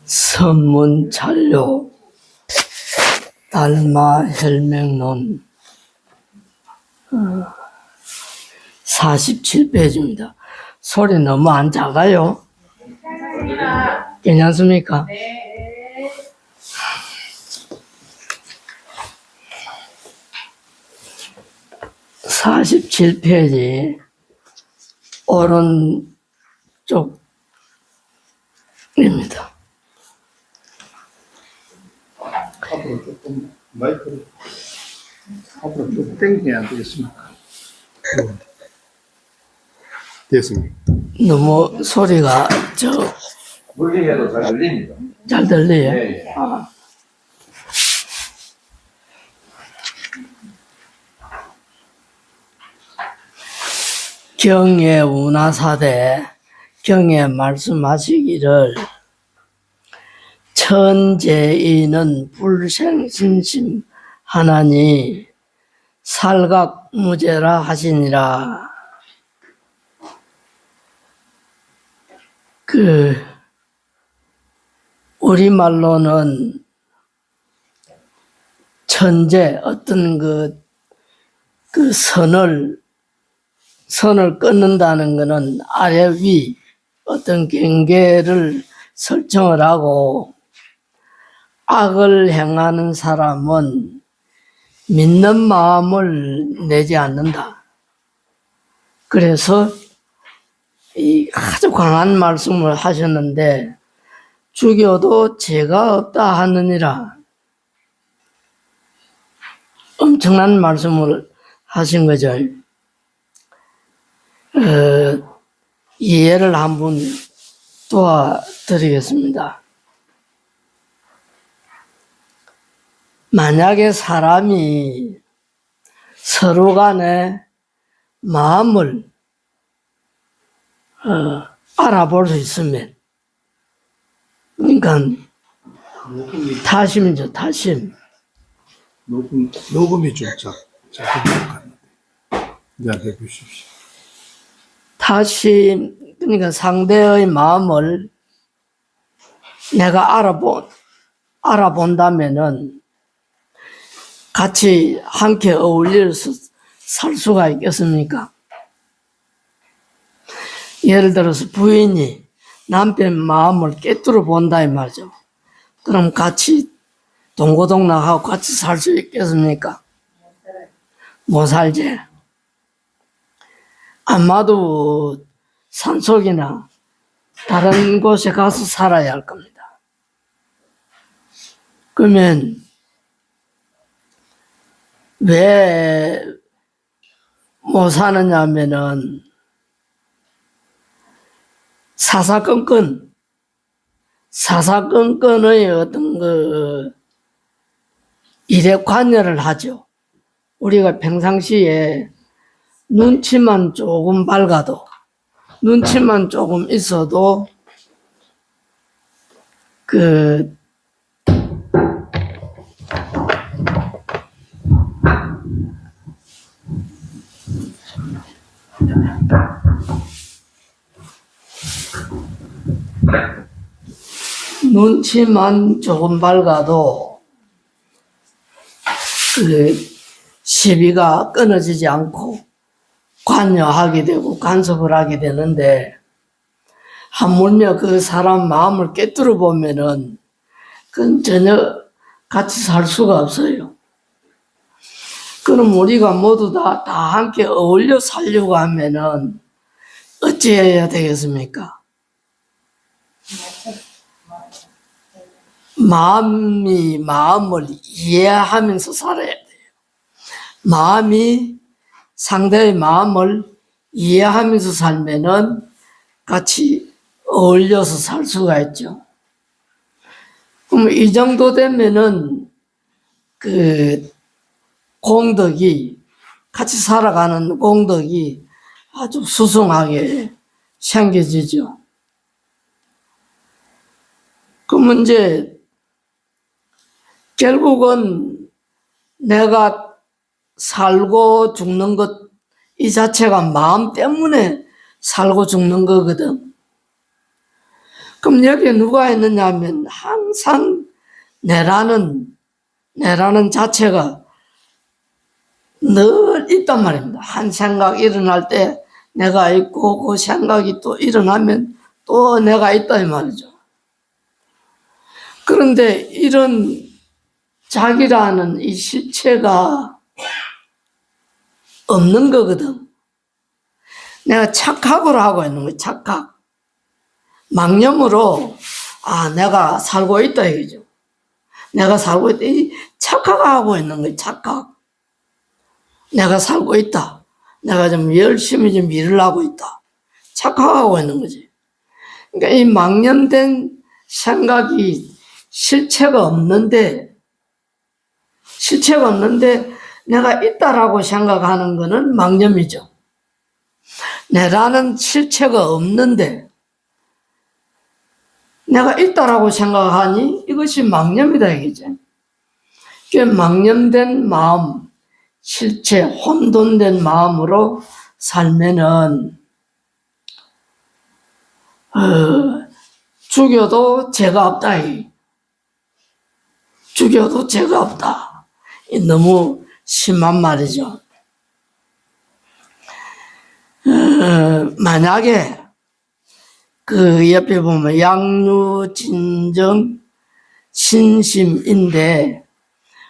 선문 잔료 달마 혈맹론 47페이지입니다. 소리 너무 안 작아요? 괜찮습니까? 네. 47페이지 오른쪽입니다. 앞으로 조금 마이크를 앞으로 좀 당겨야 안 되겠습니까? 됐습니다. 너무 소리가 물리해도 잘 들립니다. 잘 들려요? 네. 아. 경에 운하사대 경에 말씀하시기를 천재인은 불생신심 하나니 살각무제라 하시니라. 우리말로는 천재 어떤 그 선을 끊는다는 것은 아래 위 어떤 경계를 설정을 하고 악을 행하는 사람은 믿는 마음을 내지 않는다. 그래서 이 아주 강한 말씀을 하셨는데 죽여도 죄가 없다 하느니라. 엄청난 말씀을 하신 거죠. 이해를 한번 도와드리겠습니다. 만약에 사람이 서로 간에 마음을 알아볼 수 있으면, 그러니까 타심이죠, 타심. 녹음이 좀 작은 것 같는데. 네, 해주십시오. 타심, 그러니까 상대의 마음을 내가 알아본다면은 같이 함께 어울려서 살 수가 있겠습니까? 예를 들어서 부인이 남편 마음을 꿰뚫어 본다 이 말이죠. 그럼 같이 동고동락하고 같이 살 수 있겠습니까? 못 살지. 아마도 산속이나 다른 곳에 가서 살아야 할 겁니다. 그러면 왜 못 사느냐 하면은 사사건건의 어떤 일에 관여를 하죠. 우리가 평상시에 눈치만 조금 밝아도, 눈치만 조금 있어도, 눈치만 조금 밝아도, 시비가 끊어지지 않고, 관여하게 되고 간섭을 하게 되는데, 하물며 그 사람 마음을 꿰뚫어 보면은 그건 전혀 같이 살 수가 없어요. 그럼 우리가 모두 다 함께 어울려 살려고 하면은 어찌해야 되겠습니까? 마음이 마음을 이해하면서 살아야 돼요. 마음이 상대의 마음을 이해하면서 살면은 같이 어울려서 살 수가 있죠. 그럼 이 정도 되면은 공덕이, 같이 살아가는 공덕이 아주 수승하게 생겨지죠. 그러면 이제 결국은 내가 살고 죽는 것 이 자체가 마음 때문에 살고 죽는 거거든. 그럼 여기에 누가 있느냐 하면 항상 내라는 자체가 늘 있단 말입니다. 한 생각 일어날 때 내가 있고 그 생각이 또 일어나면 또 내가 있다 이 말이죠. 그런데 이런 자기라는 이 실체가 없는 거거든. 내가 착각을 하고 있는 거야. 착각. 망념으로 내가 살고 있다 이거죠. 내가 살고 있다. 이 착각하고 있는 거야. 착각. 내가 살고 있다. 내가 좀 열심히 좀 일을 하고 있다. 착각하고 있는 거지. 그러니까 이 망념된 생각이 실체가 없는데 내가 있다라고 생각하는 거는 망념이죠. 내라는 실체가 없는데 내가 있다라고 생각하니 이것이 망념이다 이거죠. 그 망념된 마음, 실체, 혼돈된 마음으로 살면은 죽여도 죄가 없다. 죽여도 죄가 없다. 너무 심한 말이죠. 만약에 그 옆에 보면 양유진정 신심인데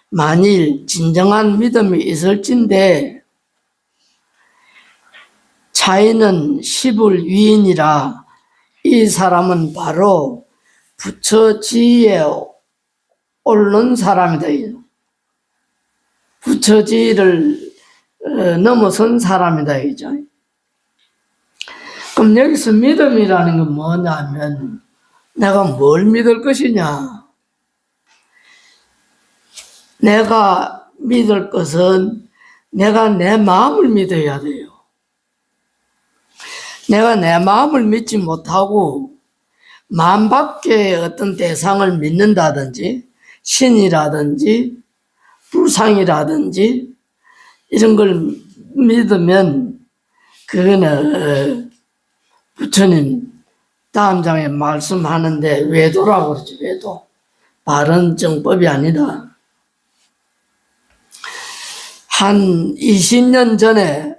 만일 진정한 믿음이 있을진데 차이는 10을 위인이라 이 사람은 바로 부처지에 옳는 사람이다. 부처지를 넘어선 사람이다. 이죠. 그럼 여기서 믿음이라는 건 뭐냐면 내가 뭘 믿을 것이냐. 내가 믿을 것은 내가 내 마음을 믿어야 돼요. 내가 내 마음을 믿지 못하고 마음 밖의 어떤 대상을 믿는다든지 신이라든지 불상이라든지 이런 걸 믿으면 그거는 부처님 다음 장에 말씀하는데 외도라고 그러죠. 외도. 바른 정법이 아니다. 한 20년 전에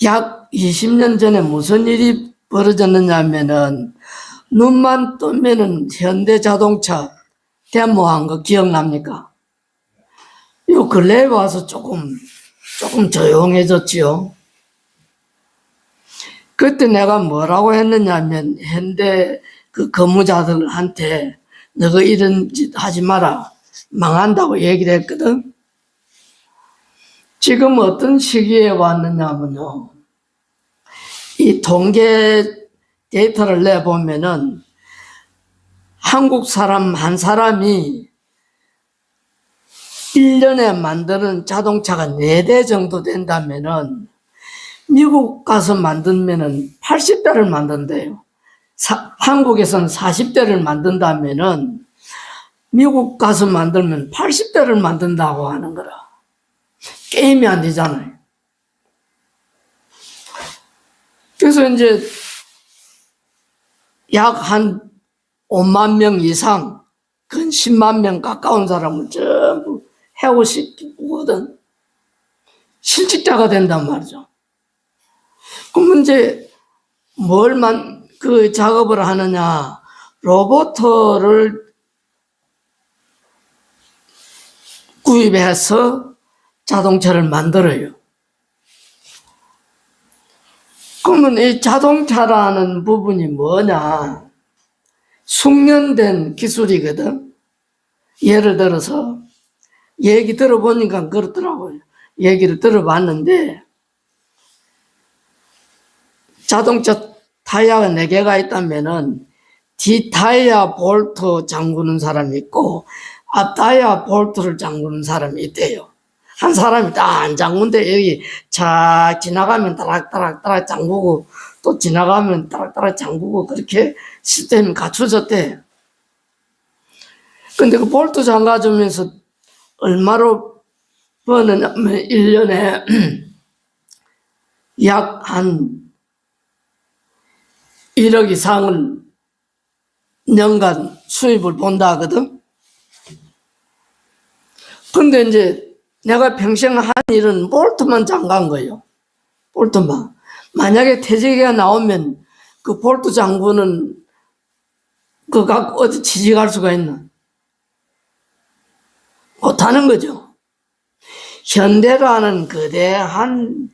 약 20년 전에 무슨 일이 벌어졌느냐 하면은 눈만 뜨면은 현대자동차 데모한 거 기억납니까? 요 근래에 와서 조금 조용해졌지요. 그때 내가 뭐라고 했느냐 하면 현대 그 근무자들한테 너가 이런 짓 하지 마라. 망한다고 얘기를 했거든. 지금 어떤 시기에 왔느냐 하면요. 이 통계 데이터를 내보면은 한국 사람 한 사람이 1년에 만드는 자동차가 4대 정도 된다면은 미국 가서 만들면은 80대를 만든대요. 한국에서는 40대를 만든다면은 미국 가서 만들면 80대를 만든다고 하는 거라. 게임이 안 되잖아요. 그래서 이제 약 한 5만 명 이상, 근 10만 명 가까운 사람을 전부 해고시키거든. 실직자가 된단 말이죠. 그럼 이제 그 작업을 하느냐, 로봇을 구입해서 자동차를 만들어요. 그러면 이 자동차라는 부분이 뭐냐? 숙련된 기술이거든. 예를 들어서 얘기 들어보니까 그렇더라고요. 얘기를 들어봤는데 자동차 타이어가 4개가 있다면은 뒤 타이어 볼트 잠그는 사람이 있고 앞 타이어 볼트를 잠그는 사람이 있대요. 한 사람이 딱 안 잠근데 여기 착 지나가면 따락따락 잠그고 또 지나가면 따락따락 잠그고 그렇게 시스템이 갖춰졌대. 근데 그 볼트 잠가주면서 얼마로 버느냐면 1년에 약 한 1억 이상을 년간 수입을 본다 하거든. 근데 이제 내가 평생 한 일은 볼트만 장가한 거예요. 볼트만. 만약에 퇴직이 나오면 그 볼트 장구는 그 갖고 어디 취직할 수가 있나? 못하는 거죠. 현대라는 거대한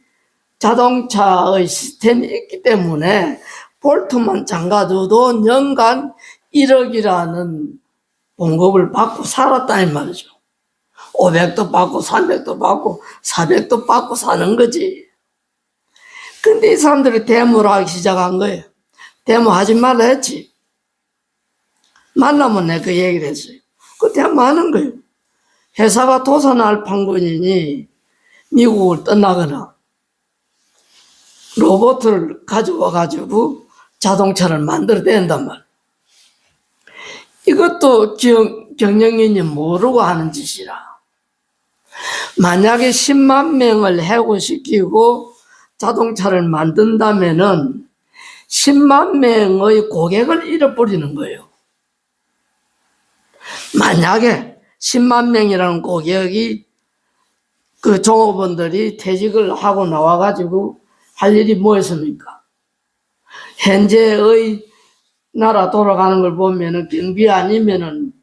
자동차의 시스템이 있기 때문에 볼트만 장가둬도 연간 1억이라는 봉급을 받고 살았다는 말이죠. 500도 받고 300도 받고 400도 받고 사는 거지. 근데 이 사람들이 데모를 하기 시작한 거예요. 데모하지 말라 했지. 만나면 내가 그 얘기를 했어요. 그 데모하는 거예요. 회사가 도산할 판군이니 미국을 떠나거나 로봇을 가져와 가지고 자동차를 만들어야 된단 말이에요. 이것도 경영인이 모르고 하는 짓이라. 만약에 10만 명을 해고시키고 자동차를 만든다면은 10만 명의 고객을 잃어버리는 거예요. 만약에 10만 명이라는 고객이 그 종업원들이 퇴직을 하고 나와가지고 할 일이 뭐였습니까? 현재의 나라 돌아가는 걸 보면은 경비 아니면은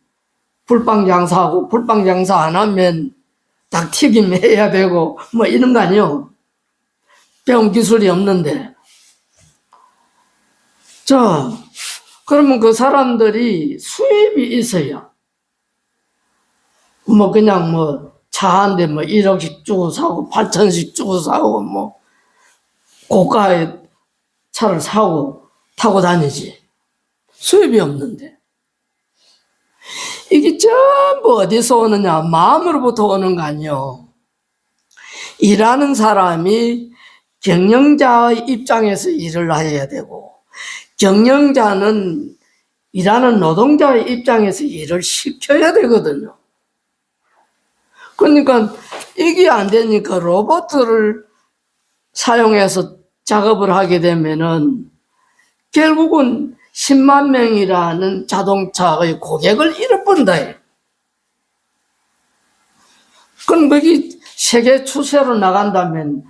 불빵 장사하고 불빵 장사 안 하면 닭튀김 해야 되고 뭐 이런 거 아니요. 배운 기술이 없는데. 자, 그러면 그 사람들이 수입이 있어야 뭐 그냥 뭐 차 한 대 뭐 1억씩 주고 사고 8천씩 주고 사고 뭐 고가의 차를 사고 타고 다니지. 수입이 없는데. 이게 전부 어디서 오느냐? 마음으로부터 오는 거 아니요. 일하는 사람이 경영자의 입장에서 일을 해야 되고, 경영자는 일하는 노동자의 입장에서 일을 시켜야 되거든요. 그러니까 이게 안 되니까 로봇을 사용해서 작업을 하게 되면은 결국은 10만 명이라는 자동차의 고객을 잃어버린다. 그럼 거기 세계 추세로 나간다면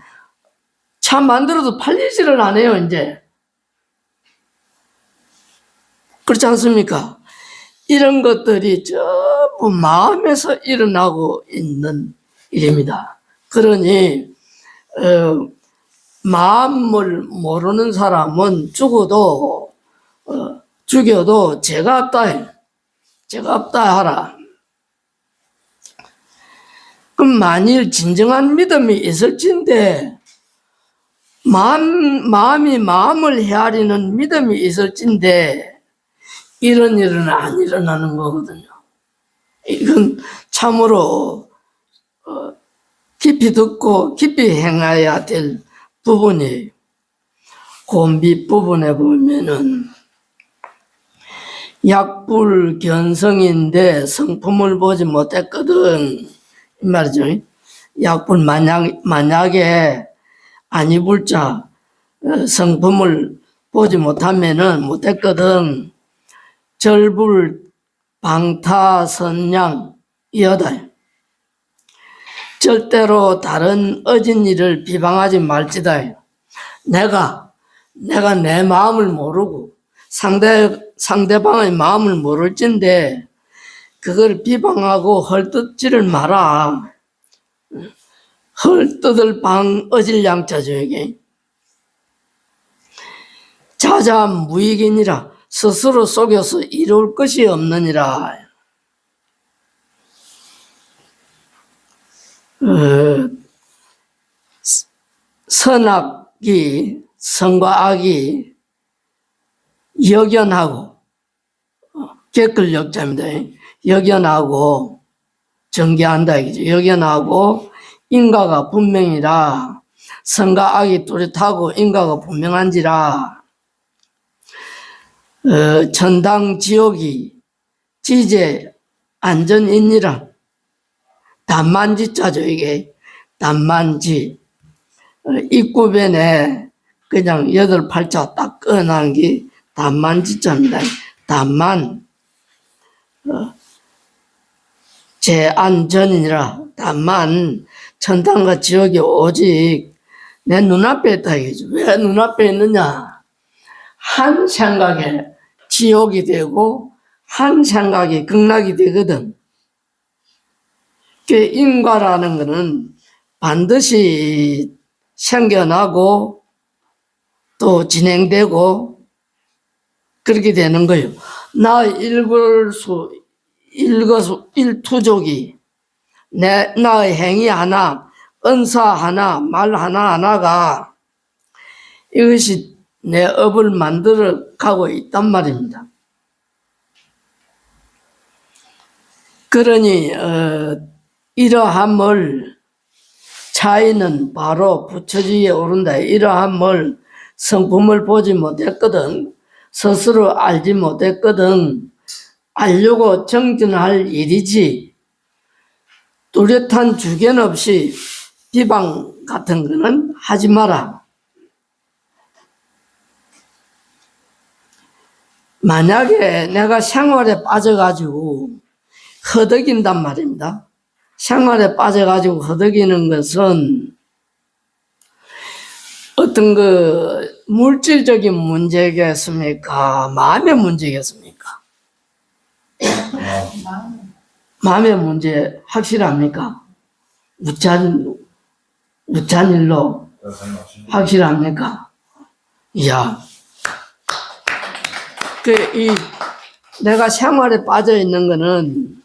차 만들어도 팔리지를 않아요, 이제. 그렇지 않습니까? 이런 것들이 전부 마음에서 일어나고 있는 일입니다. 그러니 마음을 모르는 사람은 죽어도 죽여도 죄가 없다. 죄가 없다 하라. 그럼 만일 진정한 믿음이 있을진데 마음이 마음을 헤아리는 믿음이 있을진데 이런 일은 안 일어나는 거거든요. 이건 참으로 깊이 듣고 깊이 행해야 될 부분이에요. 그 밑부분에 보면은 약불견성인데 성품을 보지 못했거든, 이 말이죠. 약불 만약에 안 입을 자 성품을 보지 못했거든. 절불 방타선양 이어다. 절대로 다른 어진 이를 비방하지 말지다. 내가 내 마음을 모르고 상대방의 마음을 모를진데 그걸 비방하고 헐뜯지를 마라. 헐뜯을 방 어질 양자죠, 이게. 자자무익이니라. 스스로 속여서 이룰 것이 없느니라. 선과 악이 역연하고, 객글 역자입니다. 역연하고, 전개한다, 이거죠. 역연하고, 인과가 분명이라, 선과 악이 뚜렷하고, 인과가 분명한지라, 천당 지옥이 지제 안전이니라. 단만지자죠, 이게. 단만지. 입구변에 그냥 8팔자 딱 꺼놓은 게 단만 지자입니다. 단만 제안전이니라. 다만 천당과 지옥이 오직 내 눈앞에 있다 이거죠. 왜 눈앞에 있느냐? 한 생각에 지옥이 되고 한 생각이 극락이 되거든. 그 인과라는 것은 반드시 생겨나고 또 진행되고 그렇게 되는 거예요. 나 일거수일투족이 나의 행위 하나, 은사 하나, 말 하나하나가 이것이 내 업을 만들어 가고 있단 말입니다. 그러니 이러함을 차이는 바로 부처지에 오른다. 이러함을 성품을 보지 못했거든. 스스로 알지 못했거든. 알려고 정진할 일이지. 뚜렷한 주견 없이 비방 같은 거는 하지 마라. 만약에 내가 생활에 빠져가지고 허덕인단 말입니다. 생활에 빠져가지고 허덕이는 것은 어떤 그 물질적인 문제겠습니까? 마음의 문제겠습니까? 마음의 문제 확실합니까? 무찬일로 확실합니까? 이야. 내가 생활에 빠져 있는 거는,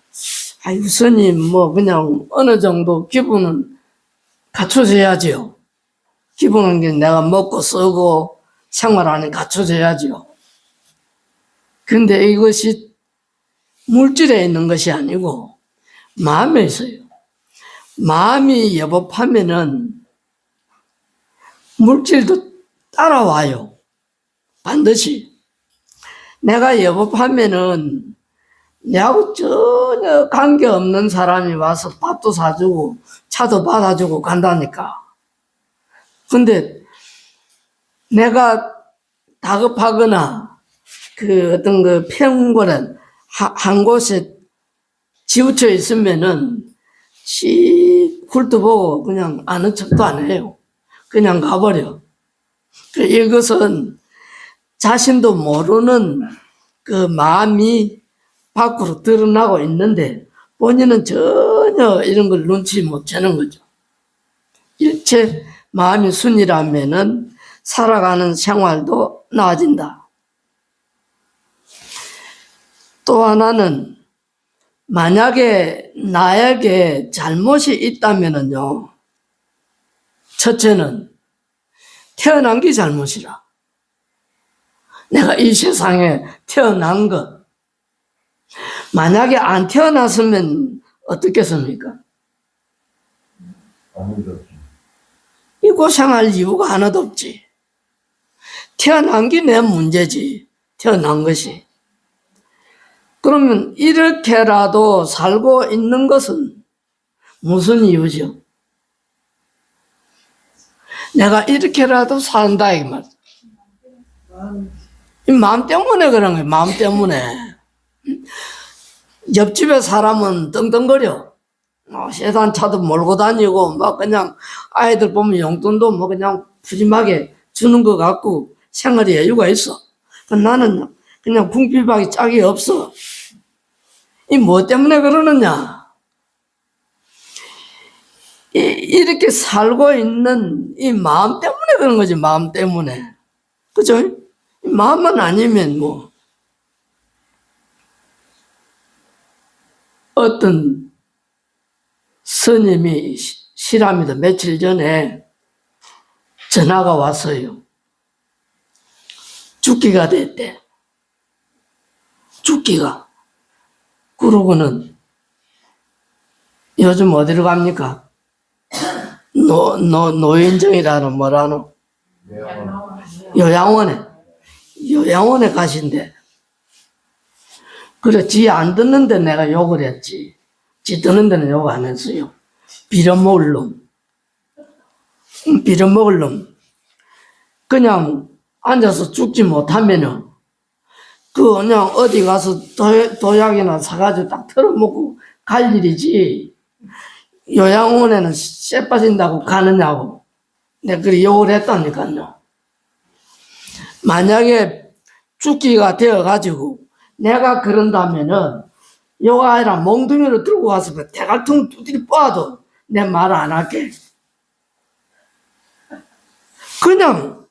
아유, 스님, 그냥 어느 정도 기분은 갖춰져야지요. 기분은 내가 먹고 쓰고 생활하는 갖춰져야지요. 근데 이것이 물질에 있는 것이 아니고 마음에 있어요. 마음이 여법하면은 물질도 따라와요. 반드시. 내가 여법하면은 내하고 전혀 관계없는 사람이 와서 밥도 사주고 차도 받아주고 간다니까. 근데 내가 다급하거나 어떤 평온한 한 곳에 지우쳐 있으면은 훑어보고 그냥 아는 척도 안 해요. 그냥 가버려. 이것은 자신도 모르는 그 마음이 밖으로 드러나고 있는데 본인은 전혀 이런 걸 눈치 못 채는 거죠. 일체 마음이 순이라면은 살아가는 생활도 나아진다. 또 하나는 만약에 나에게 잘못이 있다면은요, 첫째는 태어난 게 잘못이라. 내가 이 세상에 태어난 것. 만약에 안 태어났으면 어떻겠습니까? 이 고생할 이유가 하나도 없지. 태어난 게 내 문제지. 태어난 것이. 그러면 이렇게라도 살고 있는 것은 무슨 이유죠? 내가 이렇게라도 산다 이 말. 이 마음 때문에 그런 거예요. 마음 때문에. 옆집에 사람은 떵떵거려. 세단 차도 몰고 다니고 막 그냥 아이들 보면 용돈도 그냥 푸짐하게 주는 것 같고 생활에 여유가 있어. 나는 그냥 궁핍하게 짝이 없어. 이 뭐 때문에 그러느냐? 이렇게 살고 있는 이 마음 때문에 그런 거지. 마음 때문에. 그죠? 마음만 아니면 어떤 스님이 실합니다. 며칠 전에 전화가 왔어요. 죽기가 됐대. 죽기가. 그러고는 요즘 어디로 갑니까? 노인정이라는 뭐라노? 요양원에 가신대. 그래, 지 안 듣는데 내가 욕을 했지. 지 듣는 데는 욕 안 했어요. 빌어먹을 놈. 빌어먹을 놈. 그냥 앉아서 죽지 못하면은 그냥 어디 가서 도약이나 사가지고 딱 털어먹고 갈 일이지. 요양원에는 쇠 빠진다고 가느냐고. 내가 그리 욕을 했다니까요. 만약에 죽기가 되어가지고 내가 그런다면은 요 아이라 몽둥이로 들고 와서 대갈통 두드리 뻗어도 내 말 안 할게. 그냥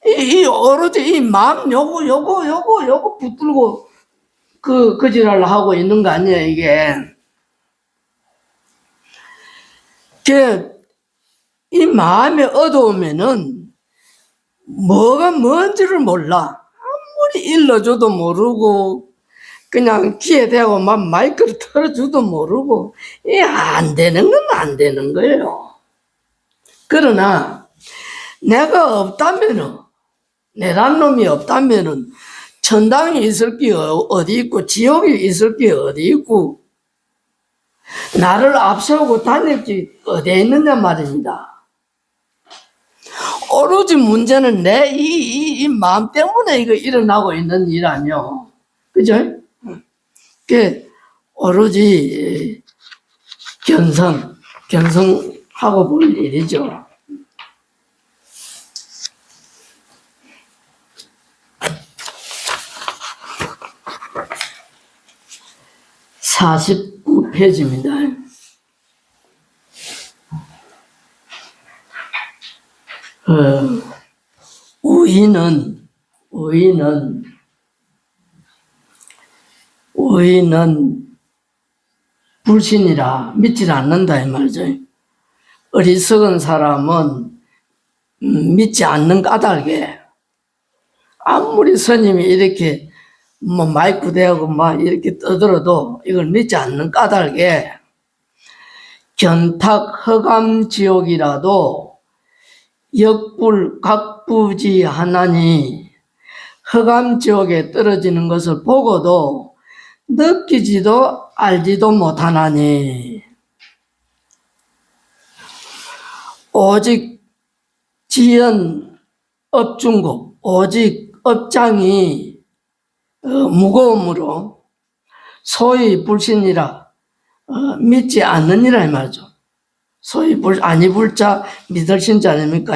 이 오로지 이 마음 요거 붙들고 그 지랄을 하고 있는 거 아니야 이게. 이 마음이 어두우면은 뭐가 뭔지를 몰라. 아무리 일러줘도 모르고 그냥 귀에 대고 막 마이크를 틀어줘도 모르고 이 안 되는 건 안 되는 거예요. 그러나 내가 없다면은 내란 놈이 없다면은 천당이 있을 게 어디 있고 지옥이 있을 게 어디 있고 나를 앞세우고 다닐 게 어디에 있느냐 말입니다. 오로지 문제는 내 이 마음 때문에 이거 일어나고 있는 일 아니요. 그죠? 그 오로지 견성하고 볼 일이죠. (49페이지입니다) 의인은 불신이라 믿지 않는다 이 말이죠. 어리석은 사람은 믿지 않는 까닭에 아무리 스님이 이렇게 뭐 마이크 대고 막 이렇게 떠들어도 이걸 믿지 않는 까닭에 견탁 허감 지옥이라도 역불 각부지 하나니 허감 지옥에 떨어지는 것을 보고도 느끼지도 알지도 못하나니 오직 지연 업중국 오직 업장이 무거움으로 소위 불신이라 믿지 않느니라 이 말이죠. 소위 아니 불자 믿을 신자 아닙니까?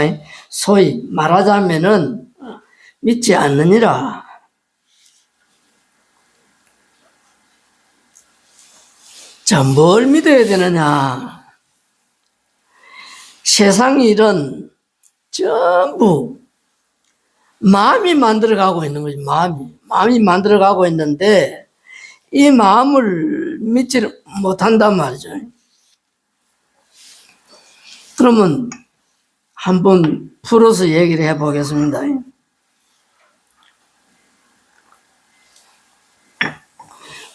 소위 말하자면은 믿지 않느니라. 자, 뭘 믿어야 되느냐? 세상 일은 전부 마음이 만들어가고 있는 거지. 마음이 만들어가고 있는데 이 마음을 믿지 못한단 말이죠. 그러면 한번 풀어서 얘기를 해보겠습니다.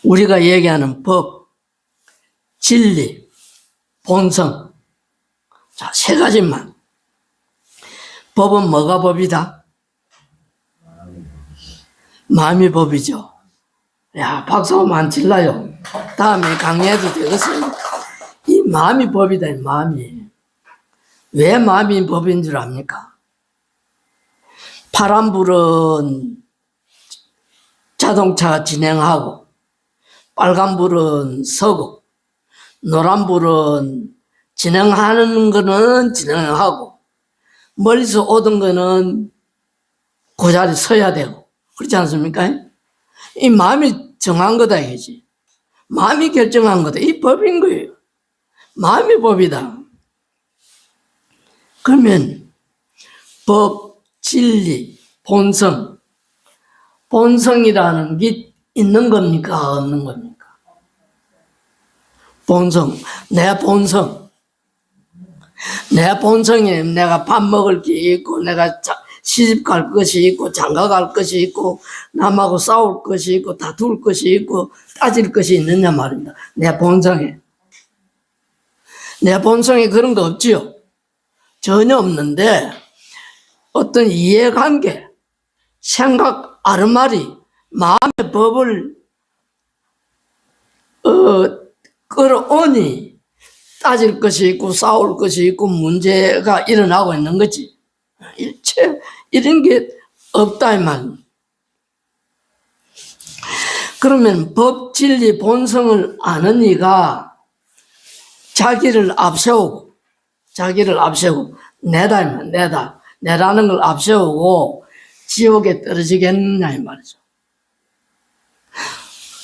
우리가 얘기하는 법, 진리, 본성. 자, 세 가지만. 법은 뭐가 법이다? 마음이 법이죠. 야, 박수 한번 안 칠라요. 다음에 강의해도 되겠어요. 이 마음이 법이다, 이 마음이. 왜 마음이 법인 줄 압니까? 파란불은 자동차가 진행하고, 빨간불은 서고, 노란불은 진행하는 거는 진행하고, 멀리서 오던 거는 그 자리에 서야 되고, 그렇지 않습니까? 이 마음이 정한 거다, 이거지. 마음이 결정한 거다. 이 법인 거예요. 마음이 법이다. 그러면 법, 진리, 본성. 본성이라는 게 있는 겁니까? 없는 겁니까? 본성. 내 본성. 내 본성에 내가 밥 먹을 게 있고, 내가 시집 갈 것이 있고, 장가 갈 것이 있고, 남하고 싸울 것이 있고, 다툴 것이 있고, 따질 것이 있느냐 말입니다. 내 본성에. 내 본성에 그런 거 없지요? 전혀 없는데, 어떤 이해관계, 생각, 아르마리, 마음의 법을, 끌어오니, 따질 것이 있고, 싸울 것이 있고, 문제가 일어나고 있는 거지. 일체, 이런 게 없다, 이 말. 그러면 법, 진리, 본성을 아는 이가 자기를 앞세우고 내라는 걸 앞세우고 지옥에 떨어지겠느냐 이 말이죠.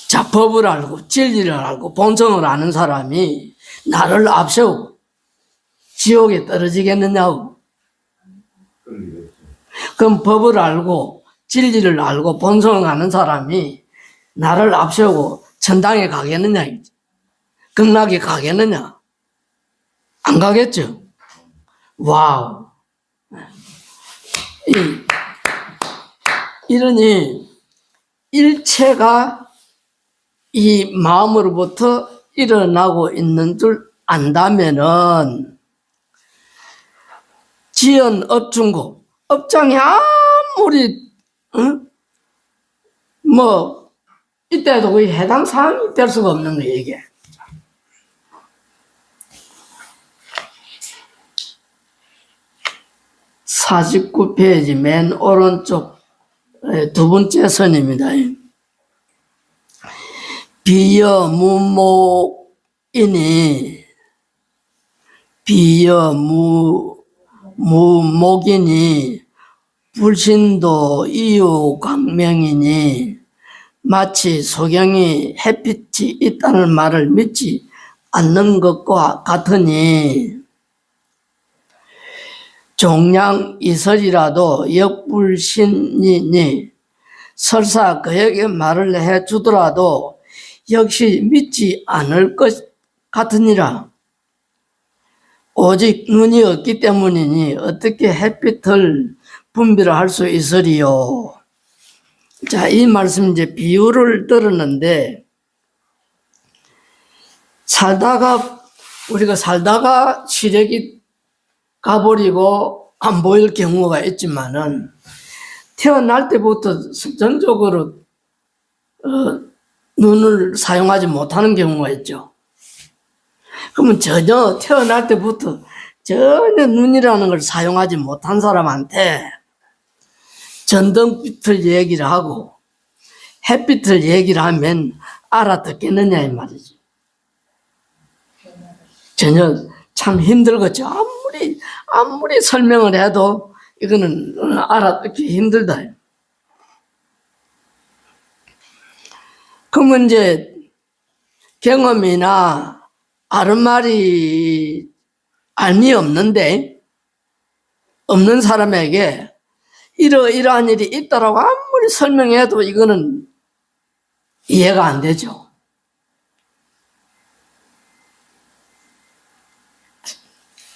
자, 법을 알고 진리를 알고 본성을 아는 사람이 나를 앞세우고 지옥에 떨어지겠느냐고. 그럼 법을 알고 진리를 알고 본성을 아는 사람이 나를 앞세우고 천당에 가겠느냐, 극락에 가겠느냐? 안 가겠죠? 와우. 이러니 일체가 이 마음으로부터 일어나고 있는 줄 안다면은 지연 업중고 업장이 아무리 뭐 이때도 거의 해당 사항이 될 수가 없는 거예요 이게. 49페이지 맨 오른쪽 두 번째 선입니다. 비여무목이니 불신도 이유광명이니 마치 소경이 햇빛이 있다는 말을 믿지 않는 것과 같으니 종량 이설이라도 역불신이니 설사 그에게 말을 해주더라도 역시 믿지 않을 것 같으니라. 오직 눈이 없기 때문이니 어떻게 햇빛을 분별을 할 수 있으리요. 자, 이 말씀 이제 비유를 들었는데 우리가 살다가 시력이 가버리고 안 보일 경우가 있지만은 태어날 때부터 습관적으로 눈을 사용하지 못하는 경우가 있죠. 그러면 전혀 태어날 때부터 전혀 눈이라는 걸 사용하지 못한 사람한테 전등빛을 얘기를 하고 햇빛을 얘기를 하면 알아듣겠느냐 이 말이지. 전혀 참 힘들겠죠. 아무리 설명을 해도 이거는 알아듣기 힘들다. 그러면 이제 경험이나 아는 말이 알미 없는 사람에게 이러한 일이 있다라고 아무리 설명해도 이거는 이해가 안 되죠.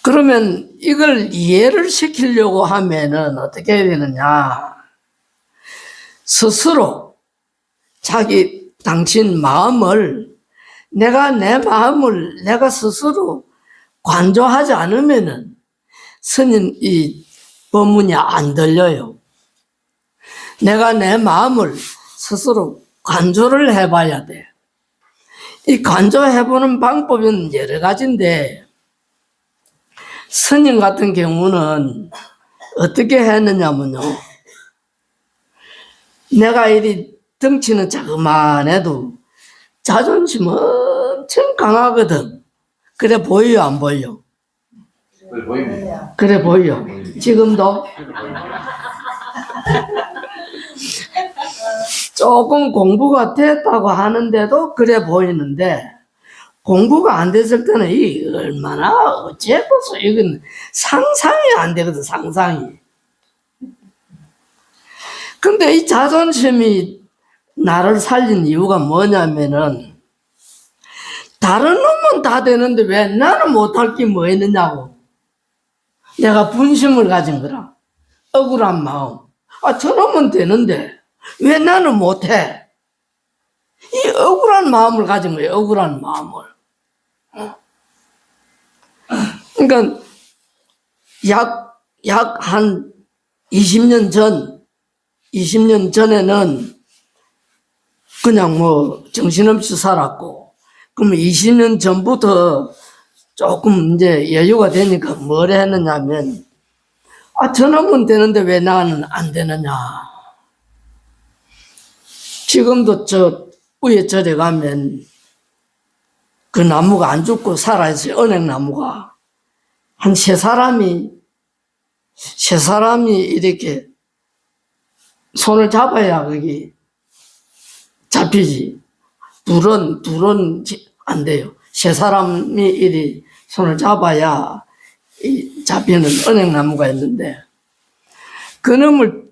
그러면 이걸 이해를 시키려고 하면은 어떻게 해야 되느냐? 스스로 당신 마음을 내가 스스로 관조하지 않으면은 스님 이 법문이 안 들려요. 내가 내 마음을 스스로 관조를 해봐야 돼. 이 관조해보는 방법은 여러 가지인데 스님 같은 경우는 어떻게 했느냐면요. 내가 이리 덩치는 자그만해도 자존심 엄청 강하거든. 그래 보여요, 안 보여? 그래 보입니다. 그래 보여. 지금도 조금 공부가 됐다고 하는데도 그래 보이는데 공부가 안 됐을 때는 이 얼마나 어째서 이건 상상이 안 되거든, 상상이. 근데 이 자존심이 나를 살린 이유가 뭐냐면은 다른 놈은 다 되는데 왜 나는 못할 게 뭐 있느냐고. 내가 분심을 가진 거라. 억울한 마음. 저놈은 되는데 왜 나는 못해? 이 억울한 마음을 가진 거예요. 억울한 마음을. 그러니까 약 한 20년 전에는 그냥 뭐 정신없이 살았고, 그러면 20년 전부터 조금 이제 여유가 되니까 뭘 했느냐면, 저놈은 되는데 왜 나는 안 되느냐. 지금도 위에 절에 가면 그 나무가 안 죽고 살아있어요. 은행나무가. 한 세 사람이 이렇게 손을 잡아야 거기 잡히지. 둘은 안 돼요. 세 사람이 이리 손을 잡아야 잡히는 은행나무가 있는데, 그놈을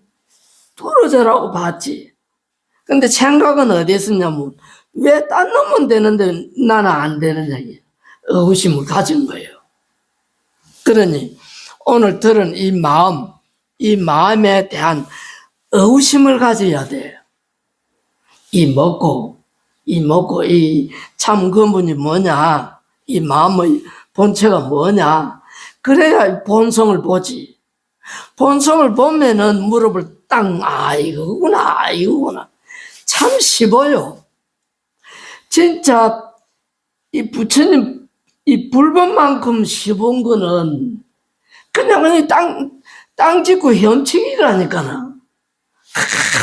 뚫어져라고 봤지. 근데 생각은 어디에 있었냐면, 왜 딴 놈은 되는데 나는 안 되느냐, 의구심을 가진 거예요. 그러니 오늘 들은 이 마음에 대한 의구심을 가져야 돼요. 이 참 근본이 뭐냐, 이 마음의 본체가 뭐냐, 그래야 본성을 보지. 본성을 보면은 무릎을 딱, 이거구나. 참 쉽어요. 진짜, 이 부처님, 이 불법만큼 쉬운 거는 그냥 땅 짓고 헤엄치기라니까나.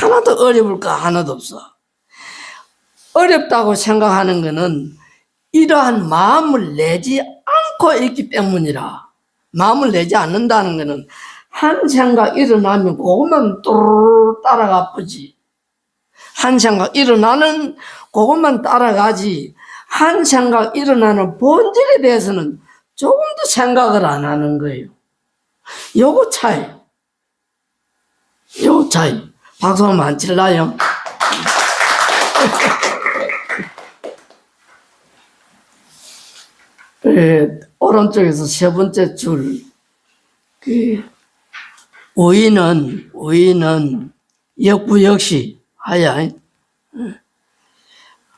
하나도 어려울 거 하나도 없어. 어렵다고 생각하는 거는 이러한 마음을 내지 않고 있기 때문이라. 마음을 내지 않는다는 거는 한 생각 일어나면 그것만 뚜루루 따라가 보지. 한 생각 일어나는 그것만 따라가지. 한 생각 일어나는 본질에 대해서는 조금도 생각을 안 하는 거예요. 요거 차이. 박수 한번 안 칠라요? 오른쪽에서 세 번째 줄, 우위는 역부역시 하야.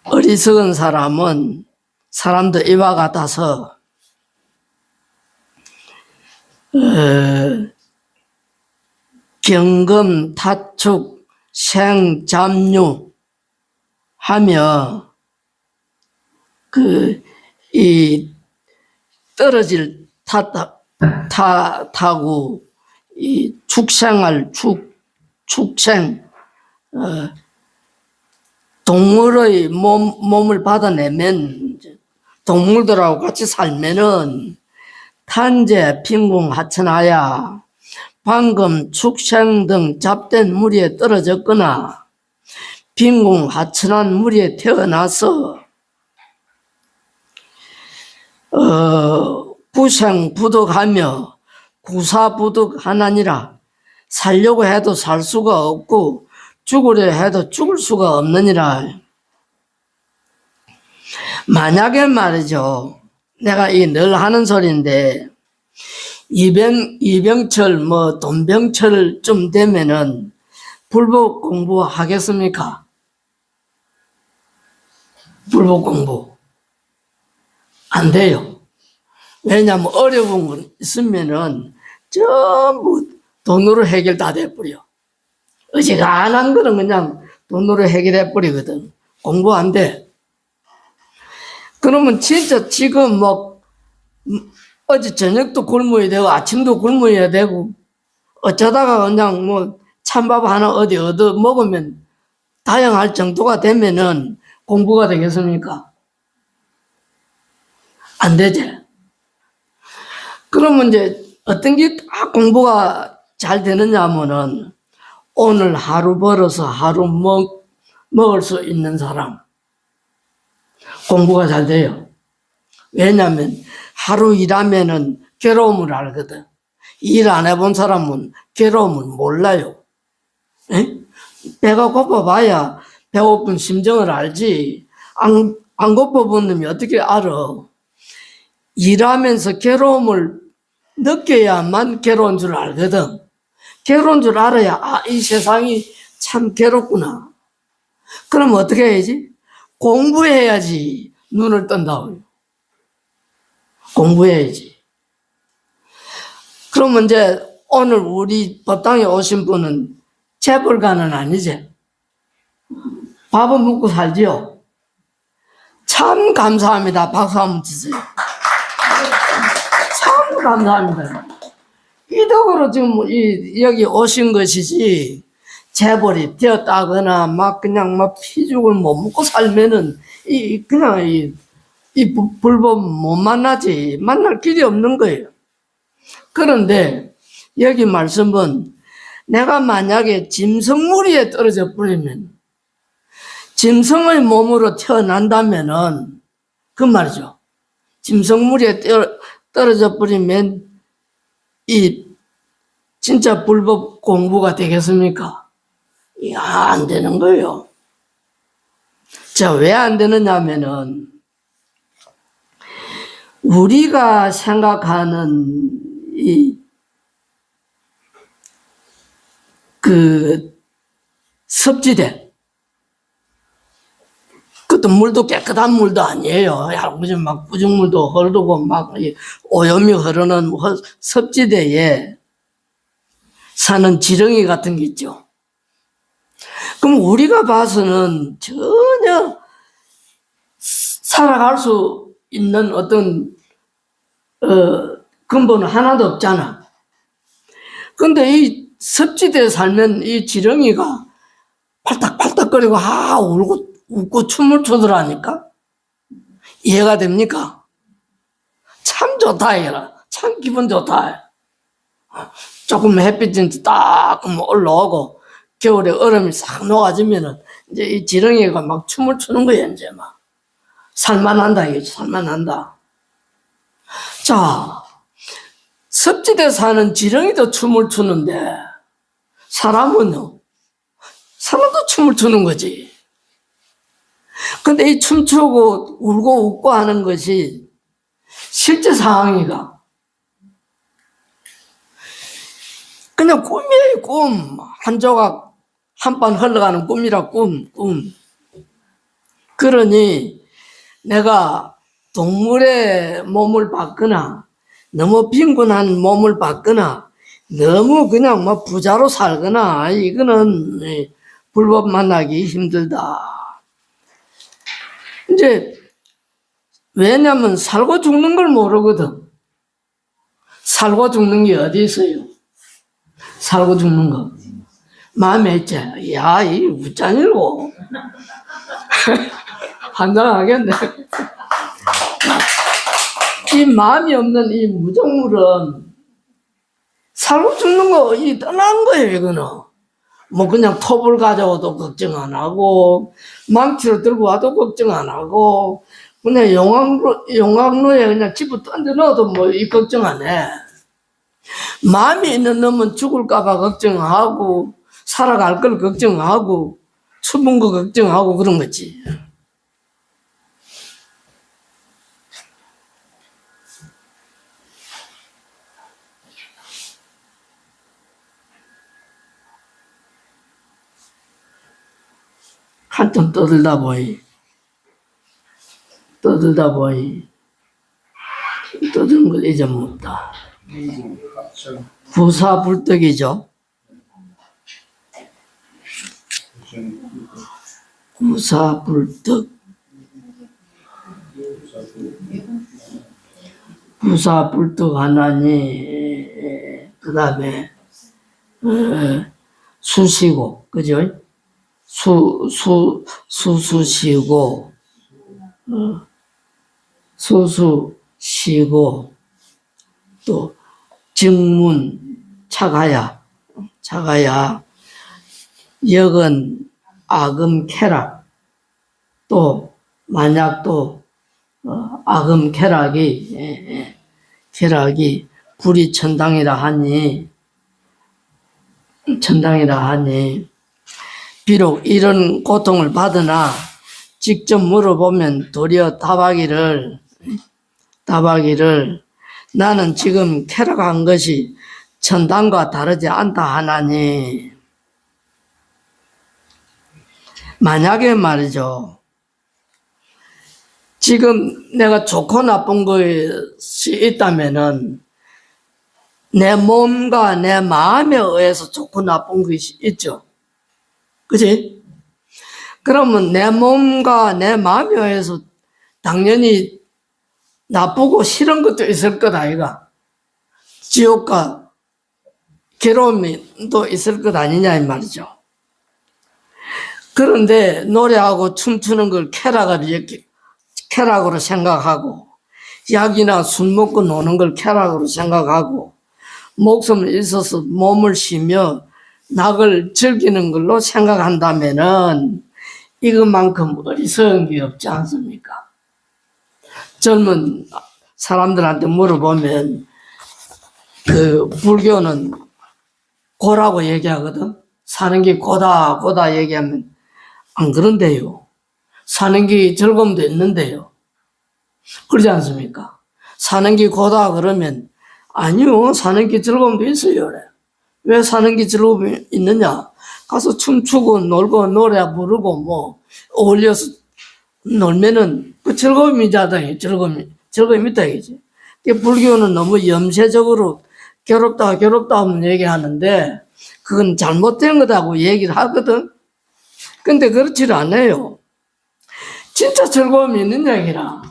어리석은 사람은 사람도 이와 같아서 경금, 타축, 생, 잡류 하며 떨어질 타고 이 축생 동물의 몸을 받아내면 동물들하고 같이 살면은 탄재, 빈궁, 하천하야 방금 축생 등 잡된 무리에 떨어졌거나 빈궁, 하천한 무리에 태어나서 구생부득하며 구사부득하나니라. 살려고 해도 살 수가 없고 죽으려 해도 죽을 수가 없느니라. 만약에 말이죠, 내가 늘 하는 소리인데 이병철 돈병철쯤 되면은 불법 공부 하겠습니까? 불법 공부 안 돼요. 왜냐하면 어려운 건 있으면은 전부 돈으로 해결 다 돼버려. 어지간한 거는 그냥 돈으로 해결해 버리거든. 공부 안 돼. 그러면 진짜 지금 어제 저녁도 굶어야 되고 아침도 굶어야 되고 어쩌다가 그냥 찬밥 하나 어디 얻어 먹으면 다양할 정도가 되면은 공부가 되겠습니까? 안 되지. 그러면 이제 어떤 게 공부가 잘 되느냐 하면은 오늘 하루 벌어서 하루 먹을 수 있는 사람 공부가 잘 돼요. 왜냐하면 하루 일하면은 괴로움을 알거든. 일 안 해본 사람은 괴로움을 몰라요. 에? 배가 고파봐야 배고픈 심정을 알지. 안 고파본 놈이 어떻게 알아? 일하면서 괴로움을 느껴야만 괴로운 줄 알거든. 괴로운 줄 알아야 이 세상이 참 괴롭구나. 그럼 어떻게 해야지? 공부해야지 눈을 뜬다고요. 공부해야지. 그러면 이제 오늘 우리 법당에 오신 분은 재벌가는 아니지? 밥은 먹고 살지요? 참 감사합니다. 박수 한번 주세요. 참 감사합니다. 이 덕으로 지금 여기 오신 것이지, 재벌이 되었다거나 막 그냥 막 피죽을 못 먹고 살면은 그냥 불법 못 만나지. 만날 길이 없는 거예요. 그런데 여기 말씀은 내가 만약에 짐승무리에 떨어져 버리면 짐승의 몸으로 태어난다면은 그 말이죠. 짐승무리에 떨어져 버리면 이 진짜 불법 공부가 되겠습니까? 안 되는 거예요. 자, 왜 안 되느냐면은 우리가 생각하는 섭지대, 그것도 물도 깨끗한 물도 아니에요. 무슨 막 부중물도 흐르고 막 오염이 흐르는 섭지대에 사는 지렁이 같은 게 있죠. 그럼 우리가 봐서는 전혀 살아갈 수 있는 어떤 근본은 하나도 없잖아. 근데 이 섭지대에 살면 이 지렁이가 팔딱팔딱거리고 웃고 춤을 추더라니까. 이해가 됩니까? 참 좋다 이거라. 참 기분 좋다. 조금 햇빛이 딱 올라오고 겨울에 얼음이 싹 녹아지면은 이제 이 지렁이가 막 춤을 추는 거야. 이제 막 살만한다 이게. 살만한다. 자, 섭지대 사는 지렁이도 춤을 추는데 사람은요, 사람도 춤을 추는 거지. 근데 이 춤추고 울고 웃고 하는 것이 실제 상황이가 그냥 꿈이에요. 꿈. 한 조각 한 번 흘러가는 꿈이라 꿈. 그러니 내가 동물의 몸을 받거나 너무 빈곤한 몸을 받거나 너무 그냥 뭐 부자로 살거나 이거는 불법 만나기 힘들다. 이제 왜냐면 살고 죽는 걸 모르거든. 살고 죽는 게 어디 있어요? 살고 죽는 거 마음에 있지. 야, 이 웃자니고 한잔하겠네. 이 마음이 없는 이 무정물은 살고 죽는 거 떠난 거예요. 이거는 뭐 그냥 톱을 가져와도 걱정 안 하고 망치를 들고 와도 걱정 안 하고 그냥 용광로에 그냥 집어 던져 넣어도 뭐 이 걱정 안 해. 마음이 있는 놈은 죽을까봐 걱정하고 살아갈 걸 걱정하고 추운 거 걱정하고 그런 거지. 한참 떠들다 보니 떠드는 걸 잊어먹었다. 부사불떡이죠. 부사불떡. 부사불떡 하나니 그 다음에 수시고 그죠? 수수시고 수수시고 또 증문 차가야 역은 악음 쾌락 또 만약 또 악음 쾌락이 불이 천당이라 하니 비록 이런 고통을 받으나 직접 물어보면 도리어 답하기를 나는 지금 쾌락한 것이 천당과 다르지 않다 하나니 만약에 말이죠. 지금 내가 좋고 나쁜 것이 있다면은 내 몸과 내 마음에 의해서 좋고 나쁜 것이 있죠. 그치? 그러면 내 몸과 내 마음에 의해서 당연히 나쁘고 싫은 것도 있을 것 아이가? 지옥과 괴로움이 또 있을 것 아니냐 이 말이죠. 그런데 노래하고 춤추는 걸 쾌락으로 생각하고, 약이나 술 먹고 노는 걸 쾌락으로 생각하고, 목숨을 있어서 몸을 쉬며 낙을 즐기는 걸로 생각한다면은 이것만큼 어리석은 게 없지 않습니까? 젊은 사람들한테 물어보면 그 불교는 고라고 얘기하거든. 사는 게 고다 얘기하면 안 그런데요. 사는 게 즐거움도 있는데요. 그러지 않습니까? 사는 게 고다 그러면 아니요, 사는 게 즐거움도 있어요. 그래. 왜 사는 게 즐거움이 있느냐? 가서 춤추고 놀고 노래 부르고 뭐 어울려서 놀면은 그 즐거움이잖아요. 즐거움이 있다 이거지. 불교는 너무 염세적으로 괴롭다 하면 얘기하는데 그건 잘못된 거다고 얘기를 하거든. 근데 그렇지 않아요. 진짜 즐거움이 있는 얘기라.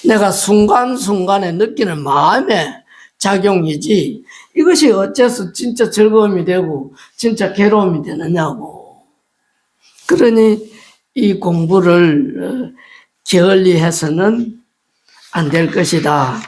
내가 순간순간에 느끼는 마음의 작용이지 이것이 어째서 진짜 즐거움이 되고 진짜 괴로움이 되느냐고. 그러니 이 공부를 게을리해서는 안 될 것이다.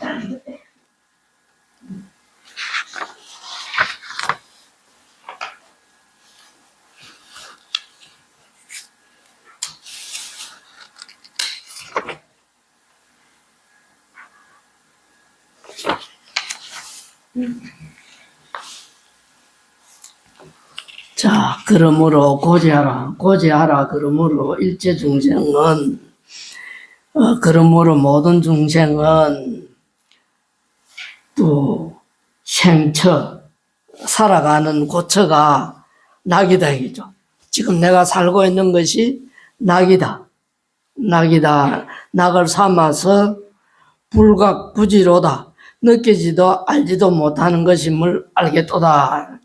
자, 그러므로 고지하라. 그러므로 일체 중생은, 그러므로 모든 중생은 또 생처, 살아가는 고처가 낙이다, 이거죠. 지금 내가 살고 있는 것이 낙이다. 낙을 삼아서 불각부지로다. 느끼지도 알지도 못하는 것임을 알겠도다.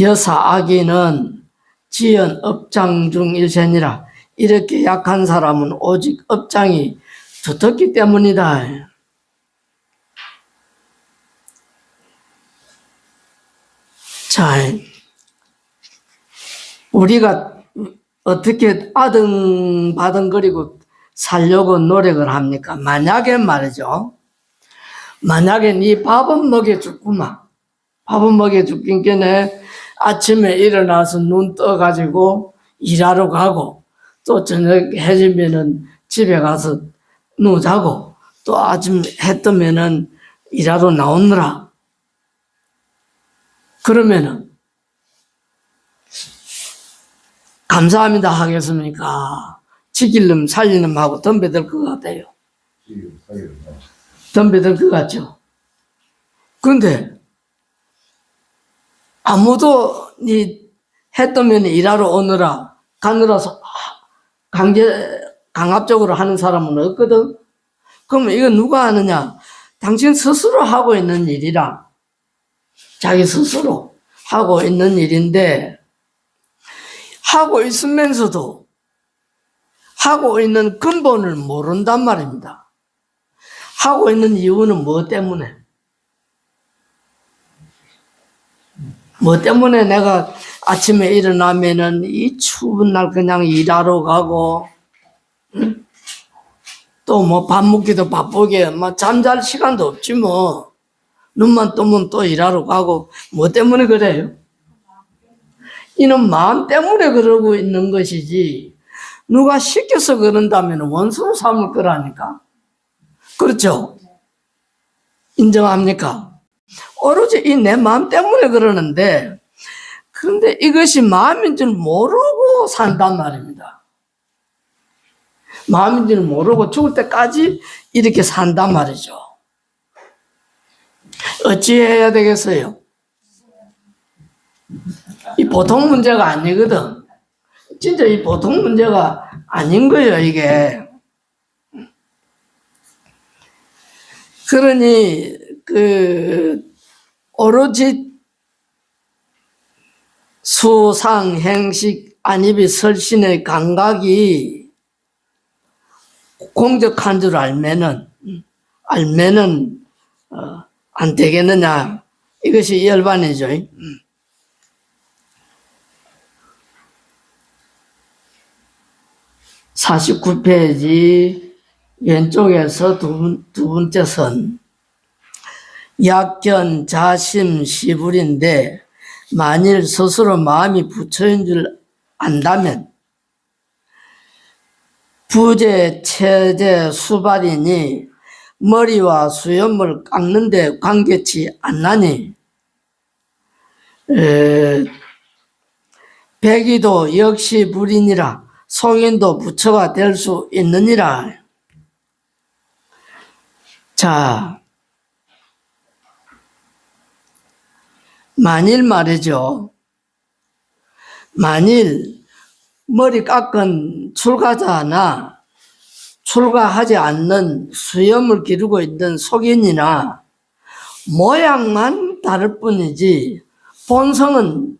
여사 아기는 지연 업장 중 일센이라. 이렇게 약한 사람은 오직 업장이 두텁기 때문이다. 자, 우리가 어떻게 아등바등거리고 살려고 노력을 합니까? 만약에 말이죠. 만약에 네 밥은 먹여줬구만. 밥은 먹여줬긴 게네. 아침에 일어나서 눈 떠가지고 일하러 가고 또 저녁 해지면은 집에 가서 누자고 또 아침 해 뜨면은 일하러 나오느라. 그러면은 감사합니다 하겠습니까? 지킬름 살리름 하고 덤벼들 것 같아요. 덤벼들 것 같죠? 근데 아무도 해 뜨면 일하러 오느라 가느라서 강압적으로 하는 사람은 없거든. 그러면 이거 누가 하느냐? 당신 스스로 하고 있는 일이라. 자기 스스로 하고 있는 일인데 하고 있으면서도 하고 있는 근본을 모른단 말입니다. 하고 있는 이유는 뭐 때문에? 뭐 때문에 내가 아침에 일어나면은 이 추운 날 그냥 일하러 가고, 또 뭐 밥 먹기도 바쁘게, 뭐 잠잘 시간도 없지 뭐. 눈만 뜨면 또 일하러 가고, 뭐 때문에 그래요? 이는 마음 때문에 그러고 있는 것이지, 누가 시켜서 그런다면 원수로 삼을 거라니까. 그렇죠? 인정합니까? 오로지 이 내 마음 때문에 그러는데, 그런데 이것이 마음인 줄 모르고 산단 말입니다. 마음인 줄 모르고 죽을 때까지 이렇게 산단 말이죠. 어찌해야 되겠어요? 이 보통 문제가 아니거든. 진짜 이 보통 문제가 아닌 거예요, 이게. 그러니, 오로지 수상, 행식, 안입이 설신의 감각이 공적한 줄 알면은 안 되겠느냐. 이것이 열반이죠. 49페이지 왼쪽에서 두 번째 선. 약견, 자심, 시불인데 만일 스스로 마음이 부처인 줄 안다면 부재, 체재, 수발이니 머리와 수염을 깎는 데 관계치 않나니 백의도 역시 불이니라 속인도 부처가 될 수 있느니라. 자, 만일 말이죠. 만일 머리 깎은 출가자나 출가하지 않는 수염을 기르고 있는 속인이나 모양만 다를 뿐이지 본성은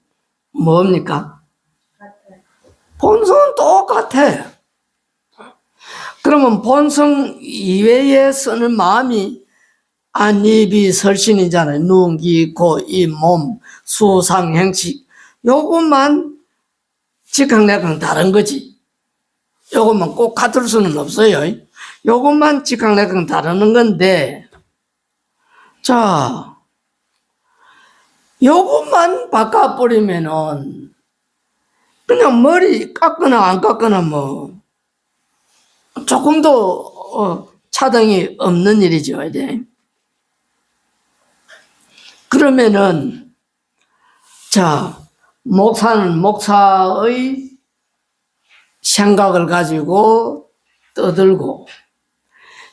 뭡니까? 본성은 똑같아. 그러면 본성 이외에 쓰는 마음이 안입이 설신이잖아요. 눈, 귀, 코, 입, 몸, 수상, 행식. 요것만 직학내강 다른 거지. 요것만 꼭 같을 수는 없어요. 요것만 직학내강 다르는 건데, 자, 요것만 바꿔버리면은, 그냥 머리 깎거나 안 깎거나 뭐, 조금도, 차등이 없는 일이죠, 이제. 그러면은, 자, 목사는 목사의 생각을 가지고 떠들고,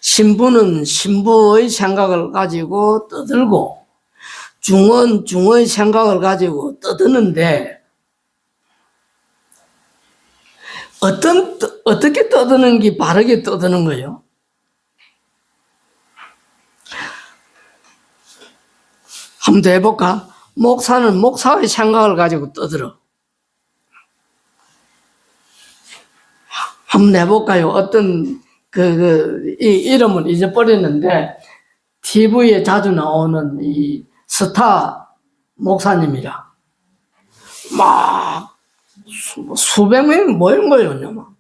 신부는 신부의 생각을 가지고 떠들고, 중은 중의 생각을 가지고 떠드는데, 어떻게 떠드는 게 바르게 떠드는 거예요? 한번 더 해볼까? 목사는 목사의 생각을 가지고 떠들어. 한번 해볼까요? 어떤, 이 이름은 잊어버렸는데, TV에 자주 나오는 이 스타 목사님이라. 막, 수백 명이 모인 거예요, 막.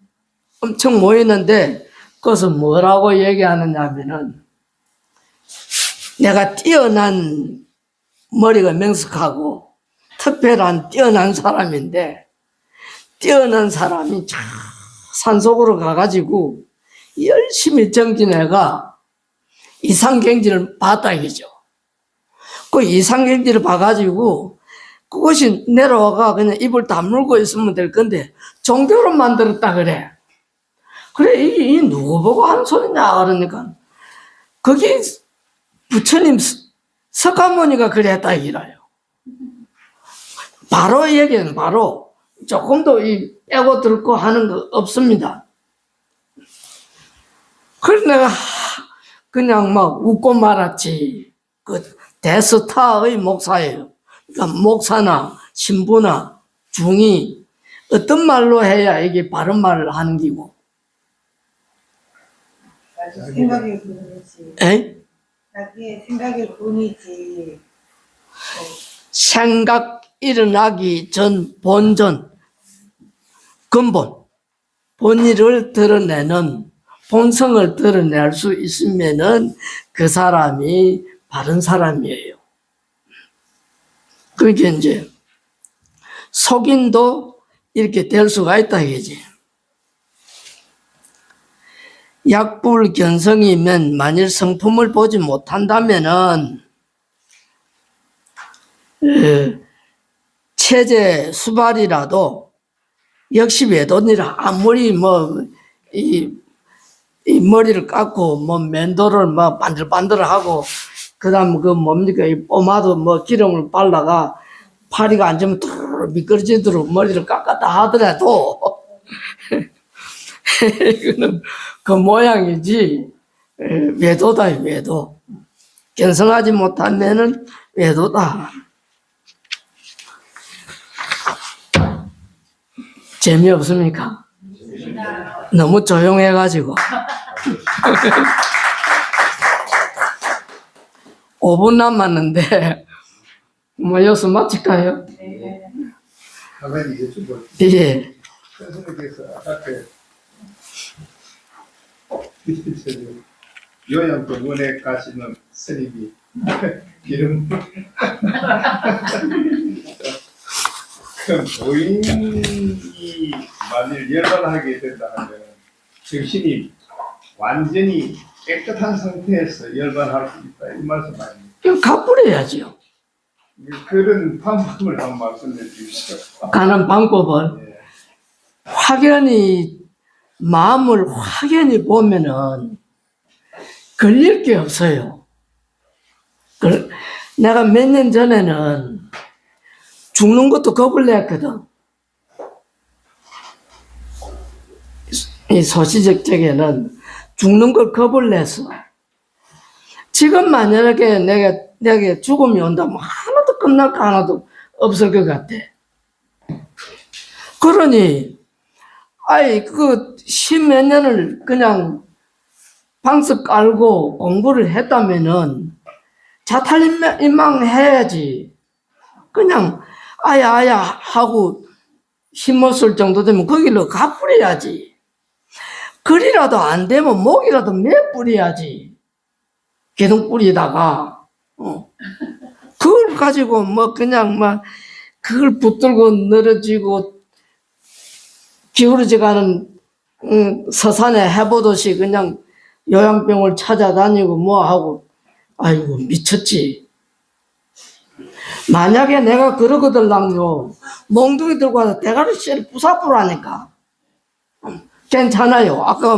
엄청 모이는데, 그것은 뭐라고 얘기하느냐 하면은, 내가 뛰어난 머리가 명석하고 특별한 뛰어난 사람인데 뛰어난 사람이 산속으로 가가지고 열심히 정진해가 이상경지를 봤다 이거죠. 그 이상경지를 봐가지고 그것이 내려와가 그냥 입을 다물고 있으면 될 건데 종교로 만들었다 그래. 그래 이게 누구 보고 하는 소리냐 그러니까 거기 부처님 석가모니가 그랬다 이라요. 바로 얘기는 바로 조금도 이 빼고 들고 하는 거 없습니다. 그래서 내가 그냥 막 웃고 말았지. 그 대스타의 목사예요. 그러니까 목사나 신부나 중이 어떤 말로 해야 이게 바른 말을 하는 기고. 생각의 분이지. 에? 자기의 생각의 분이지. 생각 일어나기 전 본전 근본 본의를 드러내는 본성을 드러낼 수 있으면은 그 사람이 바른 사람이에요. 그러니까 이제 속인도 이렇게 될 수가 있다 이거지. 약불견성이면 만일 성품을 보지 못한다면은 체제 수발이라도 역시 외도니라. 아무리 이 머리를 깎고 면도를 반들반들하고 그다음 그 뭡니까 이 포마도 기름을 발라가 파리가 앉으면 뚜루루 미끄러지도록 머리를 깎았다 하더라도 이거는 그 모양이지 외도다 외도. 견성하지 못하면은 외도다. 재미없습니까? 너무 조용해가지고 5분 남았는데 여기서 마칠까요? 가만히 이제 좀 예. 선생님께서 아까 요양병원에 가시는 스님이 기름 그 노인이 만일 열반하게 된다 하면 정신이 완전히 깨끗한 상태에서 열반할 수 있다 이 말씀 아닙니까? 이거 갚으려야지요. 그런 방법을 한번 말씀해 주시죠. 가는 방법은 예. 마음을 확연히 보면은 걸릴 게 없어요. 내가 몇 년 전에는 죽는 것도 겁을 냈거든. 이 소시적 적에는 죽는 걸 겁을 냈어. 지금 만약에 내가 죽음이 온다면 하나도 끝날 거 하나도 없을 것 같아. 그러니, 십몇 년을 그냥 방석 깔고 공부를 했다면은 자탈인망 해야지. 그냥 아야 하고 힘못 쓸 정도 되면 거기로 가버려야지. 그리라도 안 되면 목이라도 몇 뿌려야지. 기둥 뿌리다가 그걸 가지고 그걸 붙들고 늘어지고 기울어져가는 서산에 해보듯이 그냥 요양병을 찾아다니고 뭐하고 아이고 미쳤지. 만약에 내가 그러거들랑요 몽둥이 들고 와서 대가리 씨를 부사부라니까 괜찮아요. 아까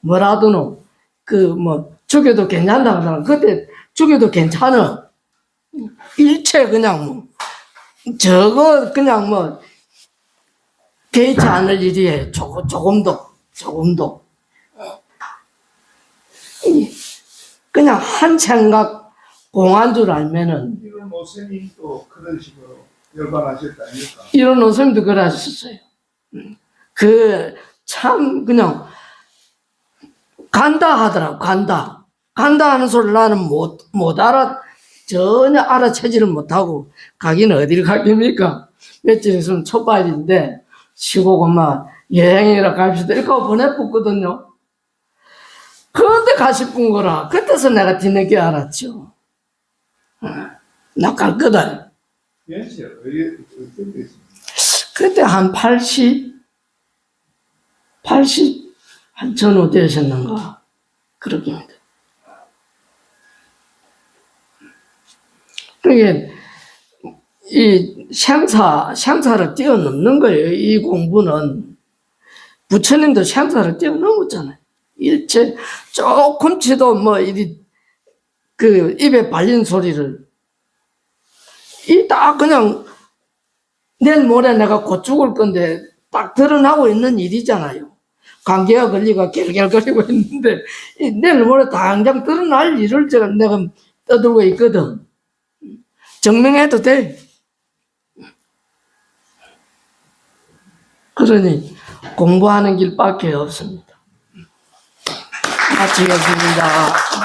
뭐라더노 죽여도 괜찮다 그러잖아. 그때 죽여도 괜찮아. 일체 그냥 저거 그냥 개의치 않을 일이에요. 조금도. 그냥 한 생각 공한 줄 알면은. 이런 모세님도 그런 식으로 열반하셨다 아닙니까? 이런 선생님도 그러셨어요. 참 그냥 간다 하더라고. 간다 하는 소리를 나는 못 전혀 알아채지를 못하고 가기는 어디를 가깁니까? 며칠 있으면 초발인데 쉬고 여행이라 갑시다 이렇게 하고 보내봤거든요. 그런데 가시쁜 거라. 그때서 내가 뒤늦게 알았죠. 나 갈 거다. 연세 어떻게 됐습니까? 그때 한 80 한 전후 되셨는가 그렇게입니다. 그게 이 생사를 뛰어넘는 거예요. 이 공부는 부처님도 생사를 뛰어넘었잖아요. 일체 조금치도 입에 발린 소리를 딱 그냥 내일 모레 내가 곧 죽을 건데 딱 드러나고 있는 일이잖아요. 감기가 걸리고 결결거리고 있는데 내일 모레 당장 드러날 일을 내가 떠들고 있거든. 증명해도 돼. 그러니 공부하는 길밖에 없습니다. 마치겠습니다.